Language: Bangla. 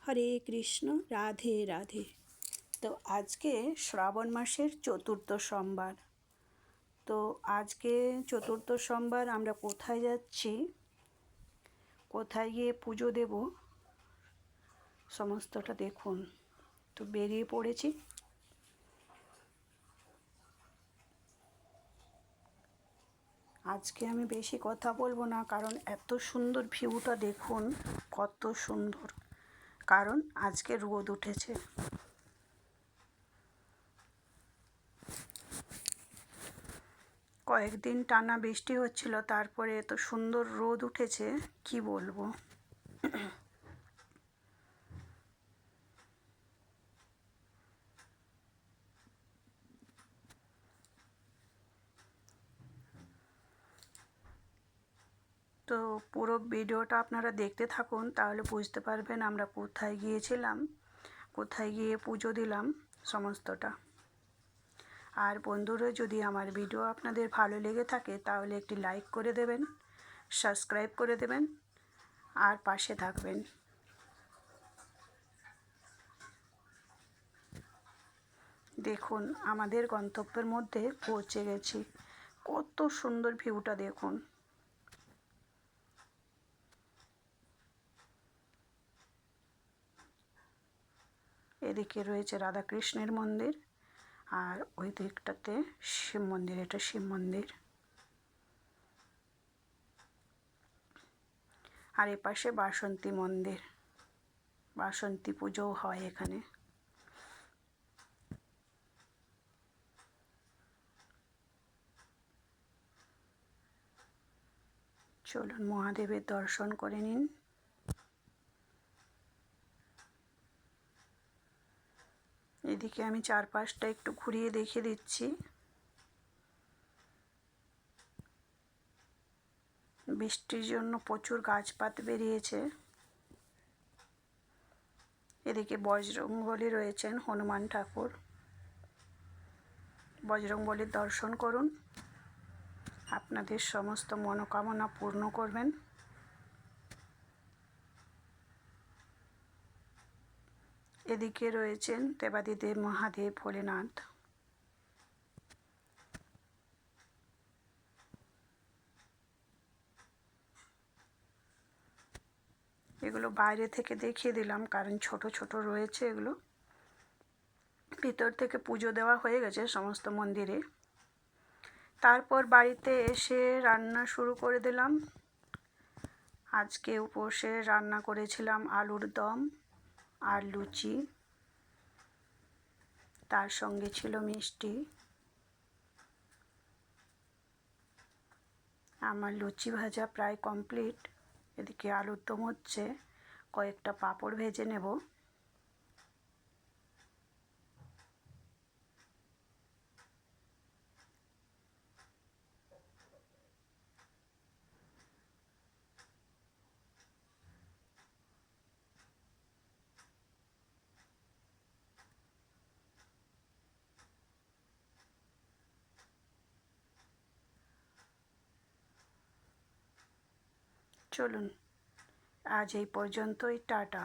হরে কৃষ্ণ, রাধে রাধে। তো আজকে শ্রাবণ মাসের চতুর্থ সোমবার। তো আজকে চতুর্থ সোমবার আমরা কোথায় যাচ্ছি, কোথায় গিয়ে পুজো দেব, সমস্তটা দেখুন। তো বেরিয়ে পড়েছি। আজকে আমি বেশি কথা বলবো না, কারণ এত সুন্দর ভিউটা দেখুন, কত সুন্দর। কারণ আজকে রোদ উঠেছে। কয়েকদিন টানা বৃষ্টি হচ্ছিল, তারপরে এত সুন্দর রোদ উঠেছে, কি বলবো। তো পুরো ভিডিওটা আপনারা দেখতে থাকুন, তাহলে বুঝতে পারবেন আমরা কোথায় গিয়েছিলাম, কোথায় গিয়ে পুজো দিলাম, সমস্তটা। আর বন্ধুরা, যদি আমার ভিডিও আপনাদের ভালো লেগে থাকে তাহলে একটি লাইক করে দেবেন, সাবস্ক্রাইব করে দেবেন আর পাশে থাকবেন। দেখুন, আমাদের গন্তব্যের মধ্যে পৌঁছে গেছি। কত সুন্দর ভিউটা দেখুন। এদিকে রয়েছে রাধাকৃষ্ণের মন্দির, আর ওই দিকটাতে শিব মন্দির। এটা শিব মন্দির। আর এপাশে বাসন্তী মন্দির, বাসন্তী পুজো হয় এখানে। চলুন মহাদেবের দর্শন করে নিন। এদিকে আমি চারপাশটা একটু ঘুরিয়ে দেখিয়ে দিচ্ছি। বৃষ্টির জন্য প্রচুর গাছপাত বেরিয়েছে। এদিকে বজরংবলী রয়েছেন, হনুমান ঠাকুর। বজরংবলীর দর্শন করুন, আপনাদের সমস্ত মনোকামনা পূর্ণ করবেন। এদিকে রয়েছেন দেবাদিদেব মহাদেব, ভোলেনাথ। এগুলো বাইরে থেকে দেখিয়ে দিলাম, কারণ ছোট ছোট রয়েছে এগুলো। ভিতর থেকে পুজো দেওয়া হয়ে গেছে সমস্ত মন্দিরে। তারপর বাড়িতে এসে রান্না শুরু করে দিলাম। আজকে উপোসে রান্না করেছিলাম আলুর দম আর লুচি, তার সঙ্গে ছিল মিষ্টি। আমার লুচি ভাজা প্রায় কমপ্লিট। এদিকে আলুর দম হচ্ছে, কয়েকটা পাঁপড় ভেজে নেব। চলুন, আজ এই পর্যন্তই। টাটা।